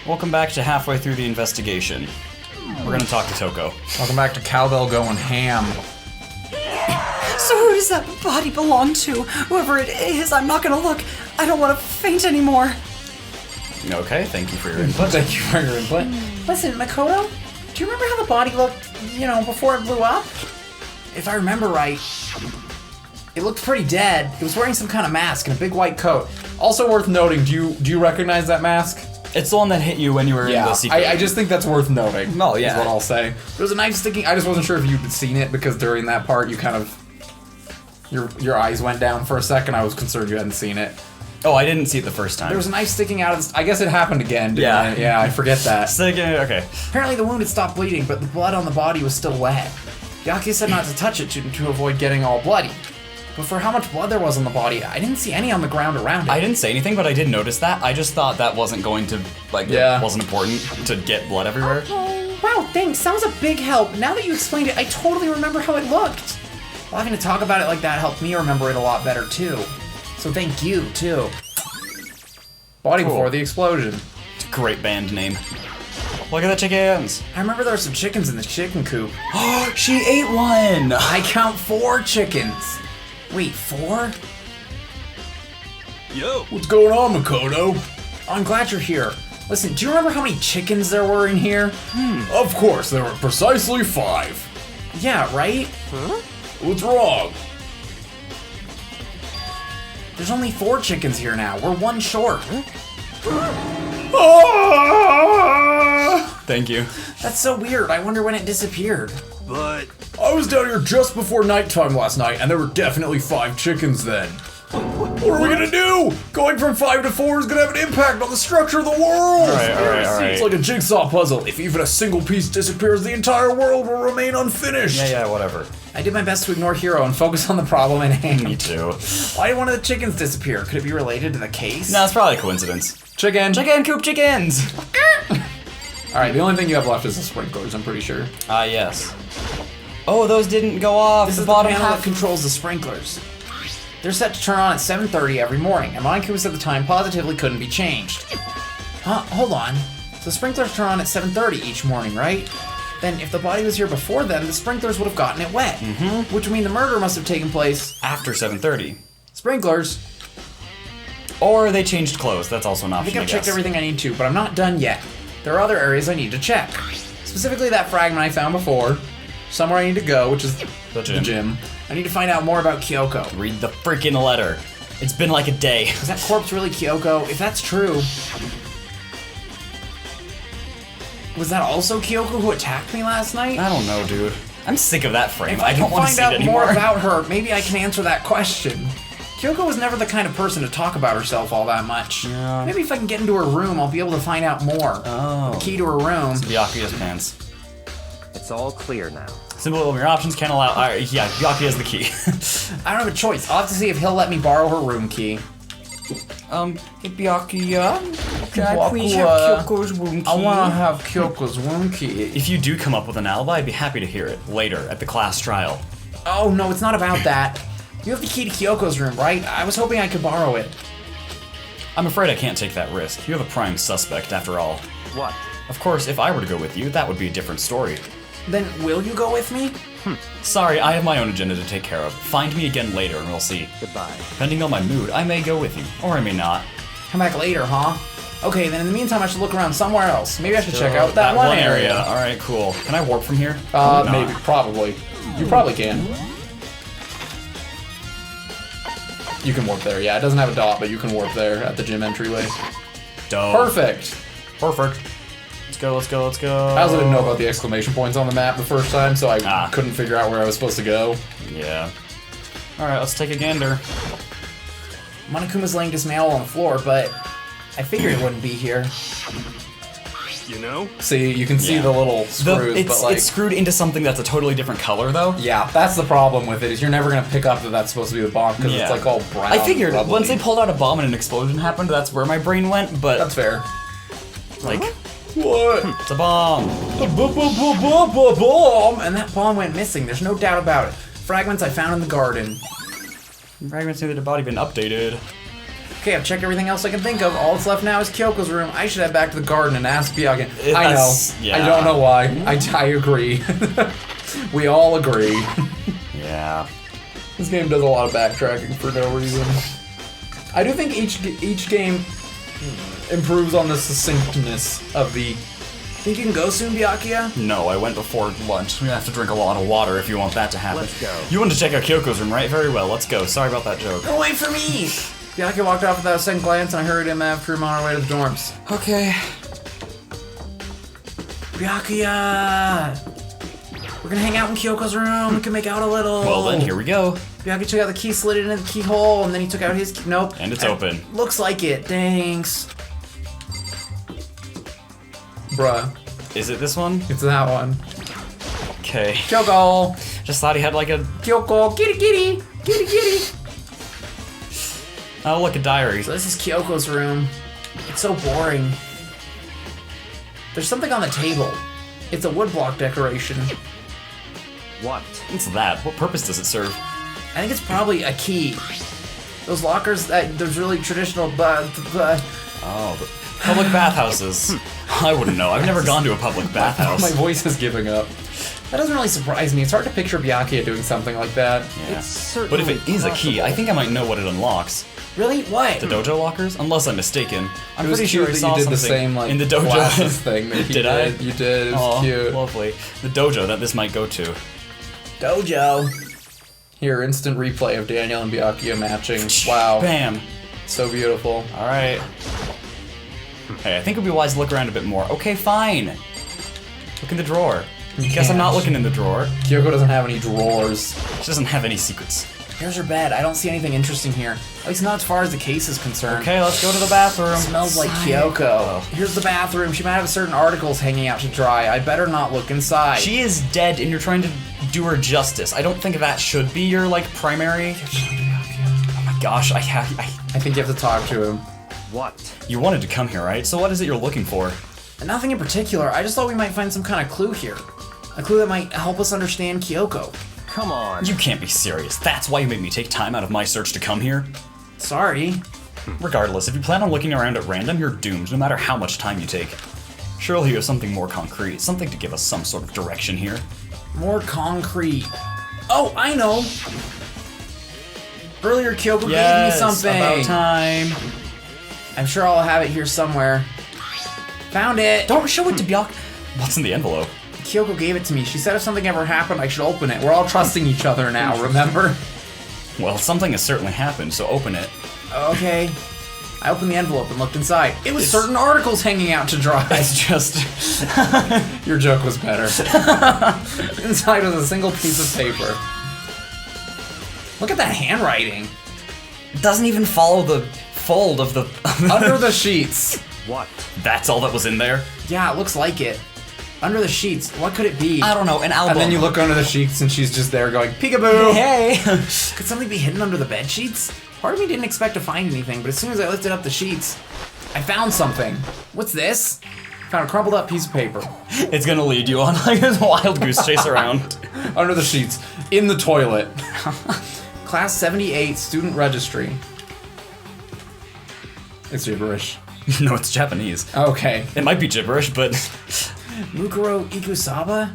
Welcome back to halfway through the investigation. We're gonna talk to Toko. Welcome back to Cowbell Going Ham. So who does that body belong to? Whoever it is, I'm not gonna look. I don't want to faint anymore. Okay, thank you for your input. Thank you for your input. Listen, Makoto, do you remember how the body looked, before it blew up? If I remember right, it looked pretty dead. It was wearing some kind of mask and a big white coat. Also worth noting, do you recognize that mask? It's the one that hit you when you were in the secret. I just think that's worth noting. No, yeah. Is what I'll say. There was a knife sticking. I just wasn't sure if you'd seen it because during that part you kind of your eyes went down for a second. I was concerned you hadn't seen it. Oh, I didn't see it the first time. There was a knife sticking out of this. I guess it happened again, didn't it? Yeah, I forget that. Okay. Apparently the wound had stopped bleeding, but the blood on the body was still wet. Yaki said not to touch it to avoid getting all bloody. But for how much blood there was on the body, I didn't see any on the ground around it. I didn't say anything, but I did notice that. I just thought that wasn't going to, it wasn't important to get blood everywhere. Okay. Wow, thanks. That was a big help. Now that you explained it, I totally remember how it looked. Well, having to talk about it like that helped me remember it a lot better, too. So thank you, too. Body Cool. before the explosion. It's a great band name. Look at the chickens. I remember there were some chickens in the chicken coop. She ate one. I count 4 chickens. Wait, 4? Yo! What's going on, Makoto? Oh, I'm glad you're here. Listen, do you remember how many chickens there were in here? Of course, there were precisely 5. Yeah, right? What's wrong? There's only 4 chickens here now. We're 1 short. Thank you. That's so weird. I wonder when it disappeared. But I was down here just before nighttime last night, and there were definitely 5 chickens then. What are we gonna do? Going from 5 to 4 is gonna have an impact on the structure of the world! All right. It's like a jigsaw puzzle. If even a single piece disappears, the entire world will remain unfinished. Yeah, whatever. I did my best to ignore Hiro and focus on the problem at hand. Me too. Why did one of the chickens disappear? Could it be related to the case? No, it's probably a coincidence. Chicken. Chicken coop chickens. Alright, the only thing you have left is the sprinklers, I'm pretty sure. Ah, yes. Oh, those didn't go off. This the is the bottom panel half. that controls the sprinklers. They're set to turn on at 7:30 every morning, and mine said the time positively couldn't be changed. Huh, hold on. So the sprinklers turn on at 7:30 each morning, right? Then if the body was here before then, the sprinklers would have gotten it wet. Which would mean the murder must have taken place. After 7:30. Sprinklers. Or they changed clothes. That's also an I option, think I've I checked guess. everything I need to, but I'm not done yet. There are other areas I need to check. Specifically that fragment I found before. Somewhere I need to go, which is The gym. I need to find out more about Kyoko. Read the freaking letter. It's been like a day. Is that corpse really Kyoko? If that's true... Was that also Kyoko who attacked me last night? I don't know, dude. I'm sick of that frame. If I I don't can want to find see it out anymore. more about her, maybe I can answer that question. Kyoko was never the kind of person to talk about herself all that much. Yeah. Maybe if I can get into her room, I'll be able to find out more. Oh. The key to her room. Byakuya's pants. It's all clear now. Simple of your options can't allow. Yeah, Byakuya's the key. I don't have a choice. I'll have to see if he'll let me borrow her room key. Hey, Byakuya, can I please Byakuya, have Kyoko's room key? I want to have Kyoko's room key. If you do come up with an alibi, I'd be happy to hear it later at the class trial. Oh, no, it's not about that. You have the key to Kyoko's room, right? I was hoping I could borrow it. I'm afraid I can't take that risk. You have a prime suspect, after all. What? Of course, if I were to go with you, that would be a different story. Then will you go with me? Sorry, I have my own agenda to take care of. Find me again later and we'll see. Goodbye. Depending on my mood, I may go with you, or I may not. Come back later, huh? Okay, then in the meantime, I should look around somewhere else. Maybe I should check out that one area. Alright, cool. Can I warp from here? Maybe, probably. You probably can. You can warp there, yeah. It doesn't have a dot, but you can warp there at the gym entryway. Dope. Perfect! Perfect. Let's go. I also didn't know about the exclamation points on the map the first time, so I couldn't figure out where I was supposed to go. Yeah. Alright, let's take a gander. Monokuma's laying dismantle on the floor, but I figured it wouldn't be here. you know? See, you can see Yeah. the little screws, it's but like... it's screwed into something that's a totally different color, though. Yeah, that's the problem with it, is you're never gonna pick up that that's supposed to be the bomb, because Yeah. it's like all brown. I figured rubbly. once they pulled out a bomb and an explosion happened, that's where my brain went, but That's fair. like, What? it's a bomb. Bomb! And that bomb went missing, there's no doubt about it. Fragments I found in the garden. Fragments near the body been updated. Okay, I've checked everything else I can think of. All that's left now is Kyoko's room. I should head back to the garden and ask Byakuya. I know. Yeah. I don't know why. I agree. We all agree. Yeah. This game does a lot of backtracking for no reason. I do think each game improves on the succinctness of the... Think you can go soon, Byakuya? No, I went before lunch. We have to drink a lot of water if you want that to happen. Let's go. You wanted to check out Kyoko's room, right? Very well, let's go. Sorry about that joke. Go wait for me! Byakuya walked off without a second glance, and I hurried him after him on our way to the dorms. Okay. Byakuya! We're gonna hang out in Kyoko's room. We can make out a little. Well then, here we go. Byakuya took out the key, slid it into the keyhole, and then he took out his key. Nope. And it's open. Looks like it. Thanks. Bruh. Is it this one? It's that one. Okay. Kyoko! Just thought he had like a... Kyoko! Kitty kitty! Kitty kitty! Oh, look, a diary. So this is Kyoko's room. It's so boring. There's something on the table. It's a woodblock decoration. What? What's that? What purpose does it serve? I think it's probably a key. Those lockers, those really traditional, Oh, the public bathhouses. I wouldn't know. I've never gone to a public bathhouse. My voice is giving up. That doesn't really surprise me. It's hard to picture Byakuya doing something like that. Yeah. It's certainly But if it is a key, I think I might know what it unlocks. Really? What? The dojo lockers? Unless I'm mistaken. I'm It was pretty cute sure I that saw you did the something same like in the dojo. glasses thing that he Did I? You did. It was Aw, cute. lovely. The dojo that this might go to. Dojo. Here, instant replay of Daniel and Byakuya matching. Wow. Bam. So beautiful. All right. Hey, I think it would be wise to look around a bit more. Okay, fine. Look in the drawer. Guess I'm not looking in the drawer. Kyoko doesn't have any drawers. She doesn't have any secrets. Here's her bed. I don't see anything interesting here. At least not as far as the case is concerned. Okay, let's go to the bathroom. Smells like Kyoko. Here's the bathroom. She might have certain articles hanging out to dry. I better not look inside. She is dead, and you're trying to do her justice. I don't think that should be your like primary. Oh my gosh, I think you have to talk to him. What? You wanted to come here, right? So what is it you're looking for? Nothing in particular. I just thought we might find some kind of clue here. A clue that might help us understand Kyoko. Come on. You can't be serious. That's why you made me take time out of my search to come here? Sorry. Regardless, if you plan on looking around at random, you're doomed, no matter how much time you take. Surely you have something more concrete, something to give us some sort of direction here. More concrete. Oh, I know! Earlier, Kyoko gave me something! About time. I'm sure I'll have it here somewhere. Found it! Don't show it to Byakuya. What's in the envelope? Kyoko gave it to me. She said if something ever happened, I should open it. We're all trusting each other now, remember? Well, something has certainly happened, so open it. Okay. I opened the envelope and looked inside. It was certain articles hanging out to dry. It's just... Your joke was better. Inside was a single piece of paper. Look at that handwriting. It doesn't even follow the fold of the... Under the sheets. What? That's all that was in there? Yeah, it looks like it. Under the sheets. What could it be? I don't know, an album. And then you look under the sheets and she's just there going, peekaboo! Hey! Could something be hidden under the bed sheets? Part of me didn't expect to find anything, but as soon as I lifted up the sheets, I found something. What's this? Found a crumpled up piece of paper. It's gonna lead you on like this wild goose chase around. Under the sheets. In the toilet. Class 78 student registry. It's gibberish. No, it's Japanese. Okay. It might be gibberish, but... Mukuro Ikusaba?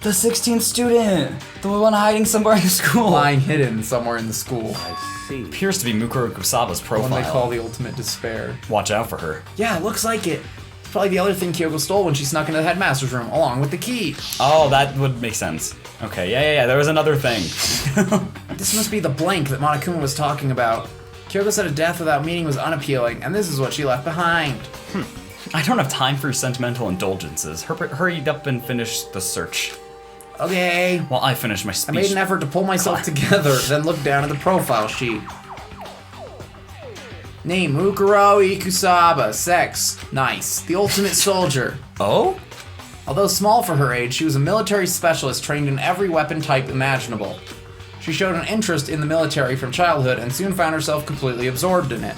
The 16th student! The one hiding somewhere in the school. Lying hidden somewhere in the school. I see. Appears to be Mukuro Kusaba's The profile. one they call the ultimate despair. Watch out for her. Yeah, it looks like it. It's probably the other thing Kyoko stole when she snuck into the headmaster's room, along with the key. Oh, that would make sense. Okay, yeah, there was another thing. This must be the blank that Monokuma was talking about. Kyoko said a death without meaning was unappealing, and this is what she left behind. I don't have time for your sentimental indulgences. Hurry up and finish the search. Okay. While I finish my speech. I made an effort to pull myself together, then looked down at the profile sheet. Name, Mukuro Ikusaba. Sex, nice. The ultimate soldier. Oh? Although small for her age, she was a military specialist trained in every weapon type imaginable. She showed an interest in the military from childhood and soon found herself completely absorbed in it.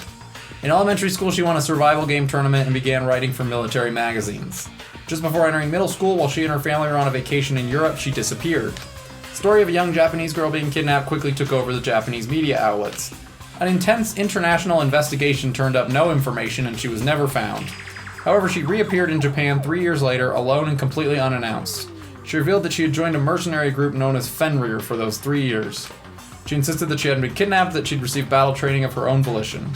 In elementary school, she won a survival game tournament and began writing for military magazines. Just before entering middle school, while she and her family were on a vacation in Europe, she disappeared. The story of a young Japanese girl being kidnapped quickly took over the Japanese media outlets. An intense international investigation turned up no information and she was never found. However, she reappeared in Japan 3 years later, alone and completely unannounced. She revealed that she had joined a mercenary group known as Fenrir for those 3 years. She insisted that she hadn't been kidnapped, that she'd received battle training of her own volition.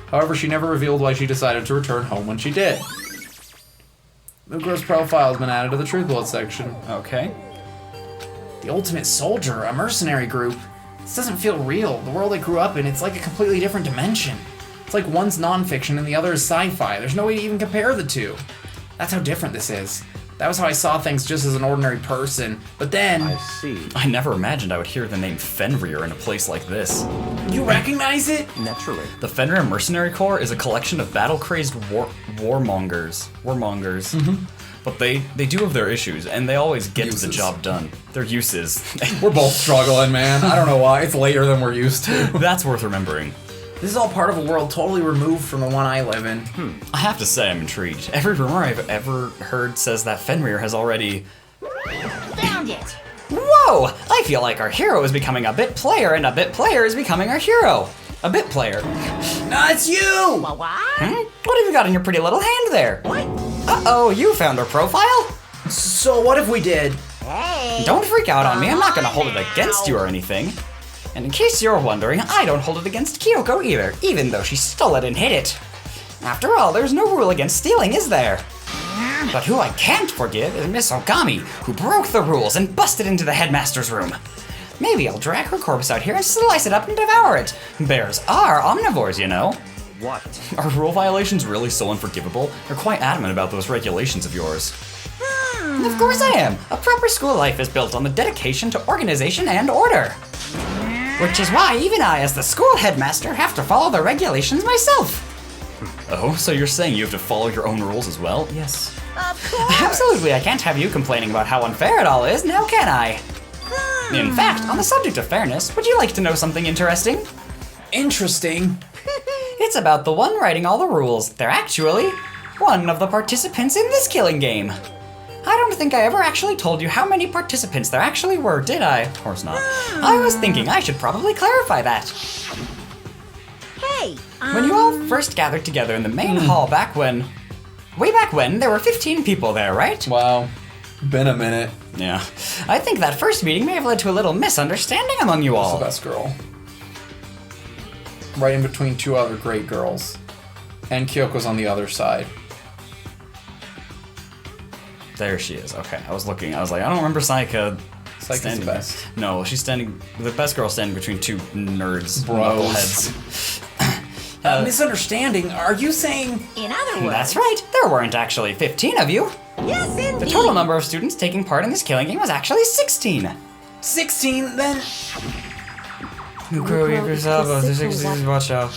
However, she never revealed why she decided to return home when she did. Mukuro's profile has been added to the Truth Bullet section. Okay. The Ultimate Soldier, a mercenary group. This doesn't feel real. The world I grew up in, it's like a completely different dimension. It's like one's nonfiction and the other is sci-fi. There's no way to even compare the two. That's how different this is. That was how I saw things just as an ordinary person. But then... I see. I never imagined I would hear the name Fenrir in a place like this. You recognize it? Naturally. The Fenrir Mercenary Corps is a collection of battle-crazed warmongers. But they do have their issues, and they always get to the job done. Their uses. We're both struggling, man. I don't know why. It's later than we're used to. That's worth remembering. This is all part of a world totally removed from the one I live in. I have to say I'm intrigued. Every rumor I've ever heard says that Fenrir has already... Found it! Whoa! I feel like our hero is becoming a bit player, and a bit player is becoming our hero. A bit player. Nah, it's you! What? What have you got in your pretty little hand there? What? Uh-oh, you found her profile? So what if we did? Hey! Don't freak out on me, I'm not gonna hold it against you or anything. And in case you're wondering, I don't hold it against Kyoko either, even though she stole it and hid it. After all, there's no rule against stealing, is there? But who I can't forgive is Miss Ogami, who broke the rules and busted into the headmaster's room. Maybe I'll drag her corpse out here and slice it up and devour it. Bears are omnivores, you know. What? Are rule violations really so unforgivable? You're quite adamant about those regulations of yours. Of course I am. A proper school life is built on the dedication to organization and order. Which is why even I, as the school headmaster, have to follow the regulations myself. Oh, so you're saying you have to follow your own rules as well? Yes. Of course! Absolutely, I can't have you complaining about how unfair it all is, now can I? In fact, on the subject of fairness, would you like to know something interesting? Interesting. It's about the one writing all the rules. They're actually one of the participants in this killing game. I don't think I ever actually told you how many participants there actually were, did I? Of course not. I was thinking I should probably clarify that. Hey! When you all first gathered together in the main hall way back when, there were 15 people there, right? Wow. Been a minute. Yeah. I think that first meeting may have led to a little misunderstanding among you She's all. the best girl. Right in between two other great girls. And Kyoko's on the other side. There she is. Okay, I was looking. I was like, I don't remember Saika Saika's standing the there. best. No, she's standing. The best girl standing between two nerds, Bros. knuckleheads. Misunderstanding? Are you saying... In other words... That's right. There weren't actually 15 of you. Yes, indeed! The total number of students taking part in this killing game was actually 16. 16, then... Watch out.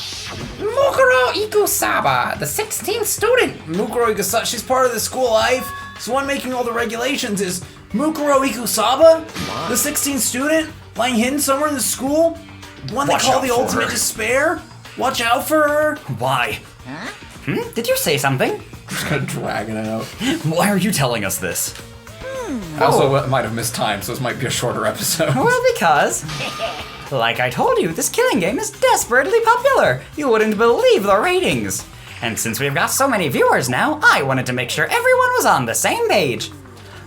Mukuro Ikusaba, the 16th student. Mukuro Ikusaba, she's part of the school life. So one making all the regulations is Mukuro Ikusaba, the 16th student, lying hidden somewhere in the school. One they Watch call out the for ultimate her. despair. Watch out for her. Why? Did you say something? Just gonna drag it out. Why are you telling us this? I also might have missed time, so this might be a shorter episode. Well, because... Like I told you, this killing game is desperately popular. You wouldn't believe the ratings. And since we've got so many viewers now, I wanted to make sure everyone was on the same page.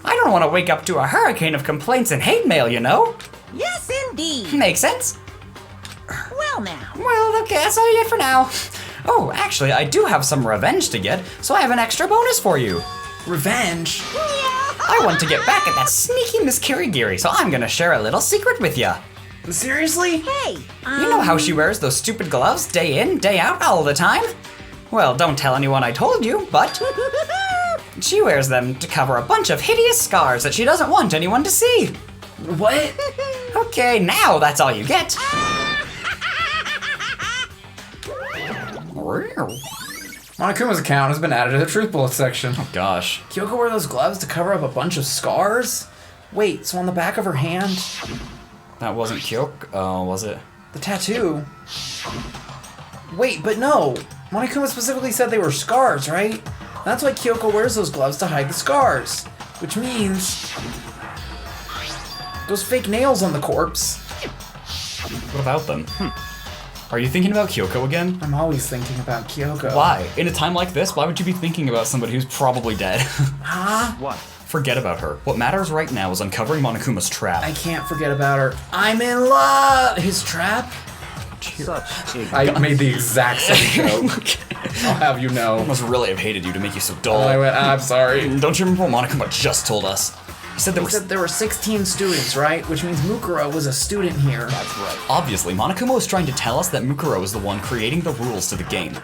I don't want to wake up to a hurricane of complaints and hate mail, you know? Yes, indeed! Makes sense? Well now... Well, okay, that's all you get for now. Oh, actually, I do have some revenge to get, so I have an extra bonus for you. Revenge. I want to get back at that sneaky Miss Kirigiri, so I'm gonna share a little secret with ya. Seriously? Hey! You know how she wears those stupid gloves day in, day out, all the time? Well, don't tell anyone I told you, but she wears them to cover a bunch of hideous scars that she doesn't want anyone to see. What? Okay, now that's all you get. Monokuma's account has been added to the Truth Bullet section. Gosh. Kyoko wore those gloves to cover up a bunch of scars? Wait, so on the back of her hand, That wasn't Kyoko, was it? the tattoo. Wait, but no. Monokuma specifically said they were scars, right? That's why Kyoko wears those gloves to hide the scars. Which means... those fake nails on the corpse. What about them? Are you thinking about Kyoko again? I'm always thinking about Kyoko. Why? In a time like this, why would you be thinking about somebody who's probably dead? Huh? What? Forget about her. What matters right now is uncovering Monokuma's trap. I can't forget about her. I'm in love! His trap? Such ignorance. I made the exact same joke. I'll have you know. I must really have hated you to make you so dull. I went, I'm sorry. Don't you remember what Monokuma just told us? He said there He was... said there were 16 students, right? Which means Mukuro was a student here. That's right. Obviously, Monokuma was trying to tell us that Mukuro is the one creating the rules to the game.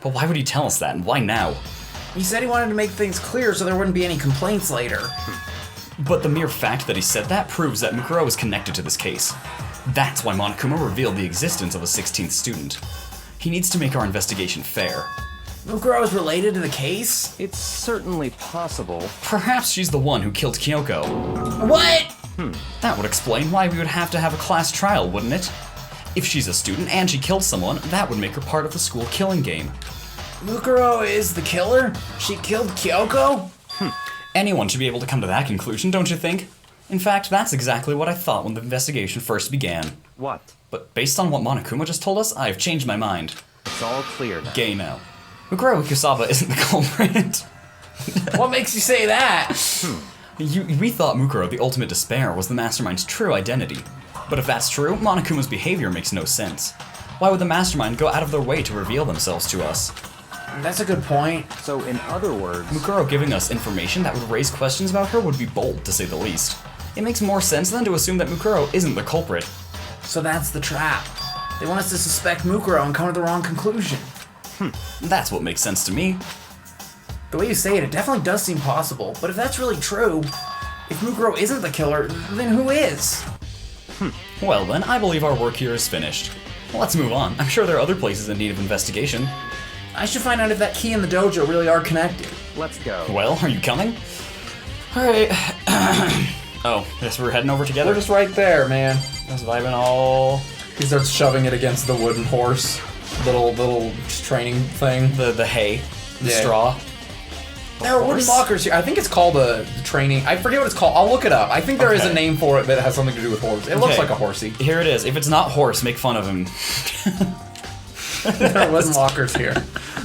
But why would he tell us that, and why now? He said he wanted to make things clear so there wouldn't be any complaints later. But the mere fact that he said that proves that Mukuro is connected to this case. That's why Monokuma revealed the existence of a 16th student. He needs to make our investigation fair. Mukuro is related to the case? It's certainly possible. Perhaps she's the one who killed Kyoko. What? That would explain why we would have to have a class trial, wouldn't it? If she's a student and she killed someone, that would make her part of the school killing game. Mukuro is the killer? She killed Kyoko? Anyone should be able to come to that conclusion, don't you think? In fact, that's exactly what I thought when the investigation first began. What? But based on what Monokuma just told us, I've changed my mind. It's all clear now. Gay now. Mukuro Kusaba isn't the culprit. What makes you say that? We thought Mukuro, the ultimate despair, was the mastermind's true identity. But if that's true, Monokuma's behavior makes no sense. Why would the mastermind go out of their way to reveal themselves to us? That's a good point. So in other words, Mukuro giving us information that would raise questions about her would be bold, to say the least. It makes more sense than to assume that Mukuro isn't the culprit. So that's the trap. They want us to suspect Mukuro and come to the wrong conclusion. That's what makes sense to me. The way you say it, it definitely does seem possible. But if that's really true, if Mukuro isn't the killer, then who is? Well then, I believe our work here is finished. Let's move on. I'm sure there are other places in need of investigation. I should find out if that key and the dojo really are connected. let's go. Well, are you coming? Alright. Oh, guess we're heading over together? We're just right there, man. Just vibing all... He starts shoving it against the wooden horse. Little training thing. The hay. The Yeah. straw. There are wooden horse? lockers here. I think it's called a training. I forget what it's called. I'll look it up. I think there is Okay. a name for it that has something to do with horse. It looks Okay. like a horsey. Here it is. If it's not horse, make fun of him. There are wooden lockers here.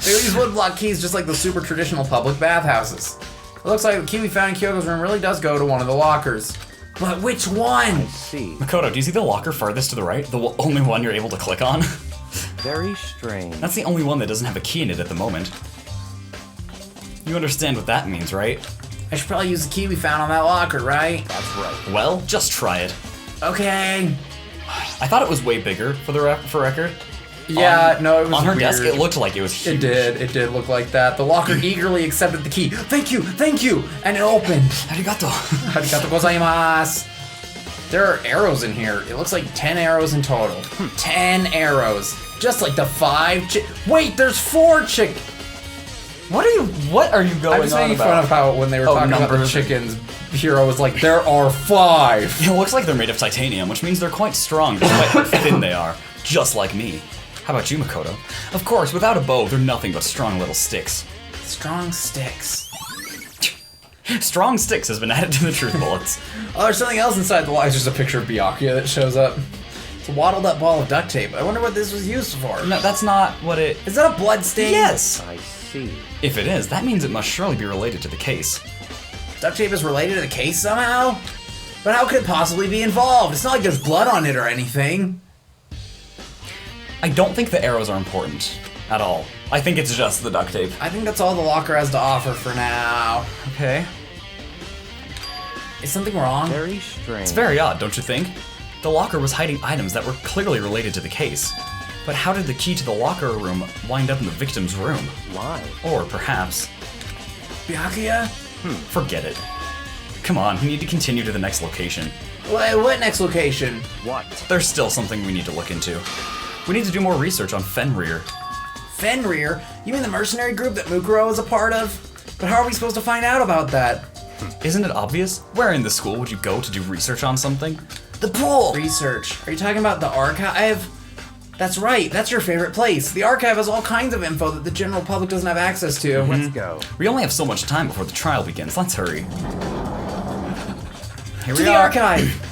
They use wood block keys just like the super traditional public bathhouses. It looks like the key we found in Kyoko's room really does go to one of the lockers. But which one? See, Makoto, do you see the locker farthest to the right? The only one you're able to click on? very strange. That's the only one that doesn't have a key in it at the moment. You understand what that means, right? I should probably use the key we found on that locker, right? That's right. Well, just try it. Okay. I thought it was way bigger for the for record. Yeah, no, it was On her weird. desk, it looked like it was huge. It did look like that. The locker Eagerly accepted the key. Thank you, and it opened. Arigato. Arigatou gozaimasu. There are arrows in here. It looks like 10 arrows in total. 10 arrows. Just like the 5 Wait, there's 4 chick. What are you going I'm just on making about? fun of how when they were Oh, talking about the numbers. chickens, Hiro was like, there are 5. It looks like they're made of titanium, which means they're quite strong despite how thin they are. Just like me. How about you, Makoto? Of course, without a bow, they're nothing but strong little sticks. Strong sticks. Strong sticks has been added to the truth bullets. Oh, there's something else inside the It's locker. just a picture of Byakuya that shows up. It's a waddled up ball of duct tape. I wonder what this was used for. No, that's not what it... Is that a blood stain? Yes! I see. If it is, that means it must surely be related to the case. Duct tape is related to the case somehow? But how could it possibly be involved? It's not like there's blood on it or anything. I don't think the arrows are important at all. I think it's just the duct tape. I think that's all the locker has to offer for now. Okay. Is something wrong? Very strange. It's very odd, don't you think? The locker was hiding items that were clearly related to the case. But how did the key to the locker room wind up in the victim's room? Why? Or perhaps... Byakuya? Forget it. Come on, we need to continue to the next location. What next location? What? There's still something we need to look into. We need to do more research on Fenrir. Fenrir? You mean the mercenary group that Mukuro is a part of? But how are we supposed to find out about that? Isn't it obvious? Where in the school would you go to do research on something? The pool! Research. Are you talking about the archive? That's right, that's your favorite place. The archive has all kinds of info that the general public doesn't have access to. Let's go. We only have so much time before the trial begins. Let's hurry. Here To we the are. archive!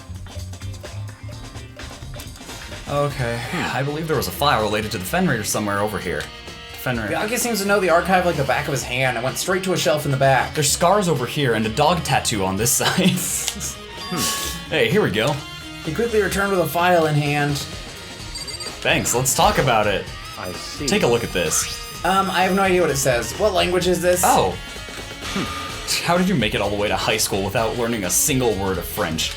Okay, I believe there was a file related to the Fenrir somewhere over here. Fenrir. Miyagi seems to know the archive like the back of his hand and went straight to a shelf in the back. There's scars over here and a dog tattoo on this side. Hey, here we go. He quickly returned with a file in hand. Thanks, let's talk about it. I see. Take a look at this. I have no idea what it says. What language is this? Oh. How did you make it all the way to high school without learning a single word of French?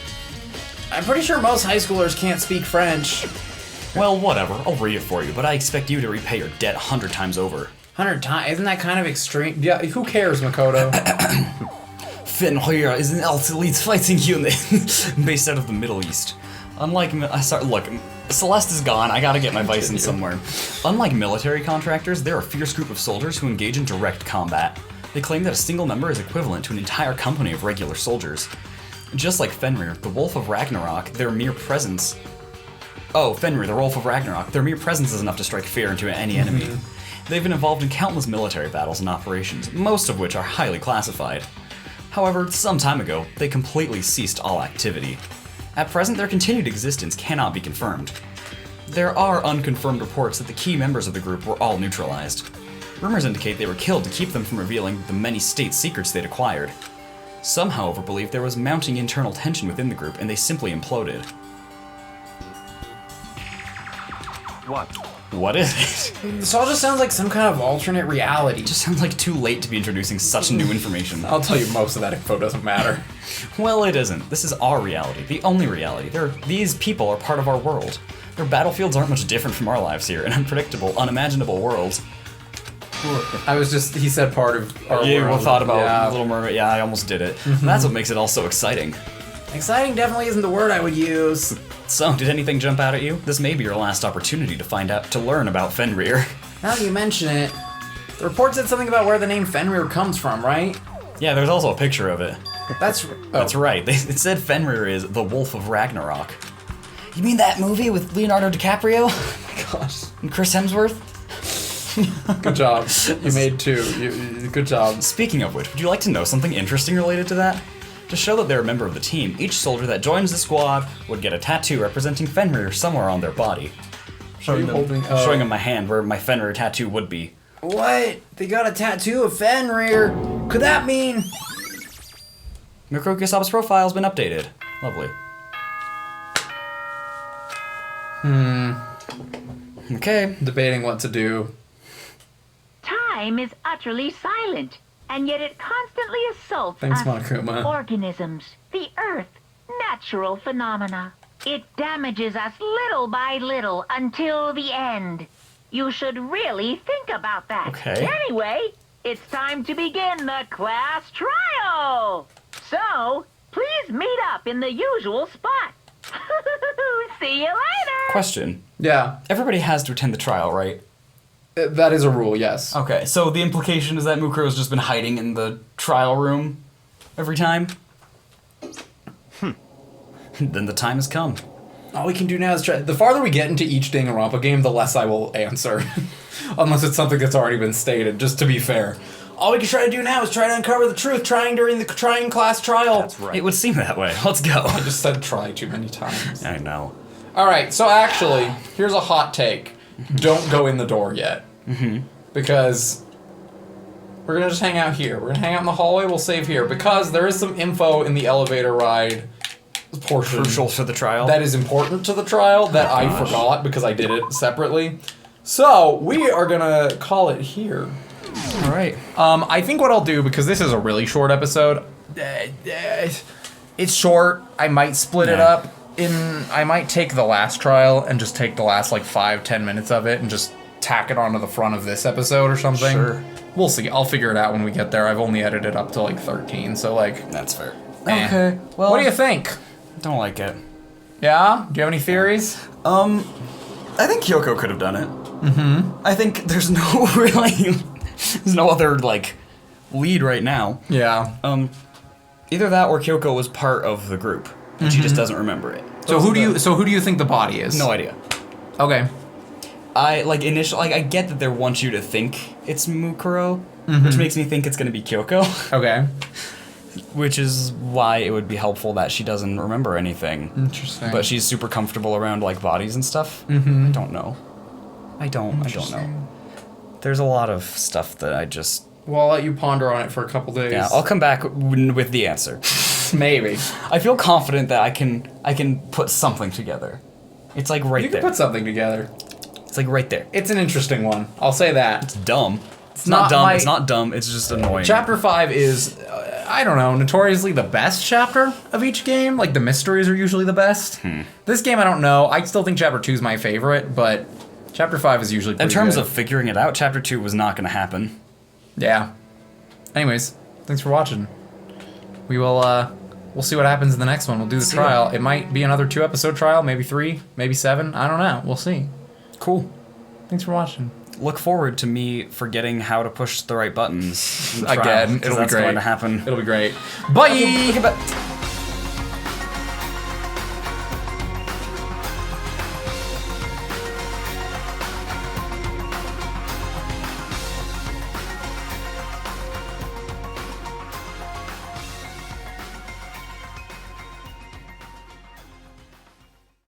I'm pretty sure most high schoolers can't speak French. Well, whatever, I'll read it for you, but I expect you to repay your debt 100 times over. 100 times? Isn't that kind of extreme? Yeah, who cares, Makoto? Fenrir is an elite fighting unit based out of the Middle East. Unlike, look, Celeste is gone, I gotta get my bison somewhere. Unlike military contractors, they're a fierce group of soldiers who engage in direct combat. They claim that a single member is equivalent to an entire company of regular soldiers. Just like Fenrir, the Wolf of Ragnarok, their mere presence... Oh, Fenrir, the Wolf of Ragnarok, their mere presence is enough to strike fear into any enemy. They've been involved in countless military battles and operations, most of which are highly classified. However, some time ago, they completely ceased all activity. At present, their continued existence cannot be confirmed. There are unconfirmed reports that the key members of the group were all neutralized. Rumors indicate they were killed to keep them from revealing the many state secrets they'd acquired. Some, however, believe there was mounting internal tension within the group and they simply imploded. What? What is it? This all just sounds like some kind of alternate reality. It just sounds like too late to be introducing such new information. I'll tell you, most of that info doesn't matter. Well, it isn't. This is our reality, the only reality. These people are part of our world. Their battlefields aren't much different from our lives here, in unpredictable, unimaginable worlds. He said part of our You world. thought about Yeah. Little Mermaid. Yeah, I almost did it. And that's what makes it all so exciting. Exciting definitely isn't the word I would use. So, did anything jump out at you? This may be your last opportunity to learn about Fenrir. Now that you mention it, the report said something about where the name Fenrir comes from, right? Yeah, there's also a picture of it. That's That's right. It said Fenrir is the Wolf of Ragnarok. You mean that movie with Leonardo DiCaprio? Oh my gosh. And Chris Hemsworth? Good job. You made two. Good job. Speaking of which, would you like to know something interesting related to that? To show that they're a member of the team, each soldier that joins the squad would get a tattoo representing Fenrir somewhere on their body. Showing them my hand where my Fenrir tattoo would be. What? They got a tattoo of Fenrir. Could that mean? Mikuro Kisaba's profile's been updated. Lovely. Okay. Debating what to do. Time is utterly silent, and yet it constantly assaults Thanks, us Monokuma. organisms, the earth, natural phenomena. It damages us little by little until the end. You should really think about that. Okay. Anyway, it's time to begin the class trial. So, please meet up in the usual spot. See you later. Question. Yeah, Everybody has to attend the trial, right? that is a rule, yes. Okay, so the implication is that Mukuro's just been hiding in the trial room every time? Then the time has come. All we can do now is try. The farther we get into each Danganronpa game, the less I will answer. Unless it's something that's already been stated, just to be fair. All we can try to do now is try to uncover the truth, trying during the trying class trial. That's right. It would seem that way. Let's go. I just said try too many times. I know. Alright, so actually, here's a hot take. Don't go in the door yet. Because we're gonna just hang out here. We're gonna hang out in the hallway, we'll save here. Because there is some info in the elevator ride portion Crucial for the trial. that is important to the trial that I forgot because I did it separately. So, we are gonna call it here. All right. I think what I'll do, because this is a really short episode, it's short. I might split it Yeah. up. I might take the last trial and just take the last like 5-10 minutes of it and just tack it onto the front of this episode or something. Sure. We'll see. I'll figure it out when we get there. I've only edited up to like 13, so like. That's fair. eh. Okay, well- What do you think? Don't like it. Yeah? Do you have any theories? I think Kyoko could have done it. I think there's no there's no other, like, lead right now. Yeah. Either that or Kyoko was part of the group, and she just doesn't remember it. So who do you think the body is? No idea. Okay. I get that they want you to think it's Mukuro, which makes me think it's gonna be Kyoko. Okay. Which is why it would be helpful that she doesn't remember anything. Interesting. But she's super comfortable around like bodies and stuff. I don't know. I don't know. There's a lot of stuff that I just... Well, I'll let you ponder on it for a couple days. Yeah, I'll come back with the answer. Maybe. I feel confident that I can put something together. It's like right You there. can put something together. It's like right there. It's an interesting one. I'll say that. It's dumb. It's not not dumb. my- It's not dumb. It's just annoying. Chapter 5 is, I don't know, notoriously the best chapter of each game. Like, the mysteries are usually the best. This game, I don't know. I still think Chapter 2 is my favorite, but Chapter 5 is usually pretty In terms good. of figuring it out, Chapter 2 was not going to happen. Yeah. Anyways, thanks for watching. We will, we'll see what happens in the next one. We'll do the trial. It might be another 2-episode trial, maybe 3, maybe 7. I don't know. We'll see. Cool. Thanks for watching. Look forward to me forgetting how to push the right buttons. in the trial, Again, 'cause it'll be that's great. going to happen. It'll be great. Bye! Look at that.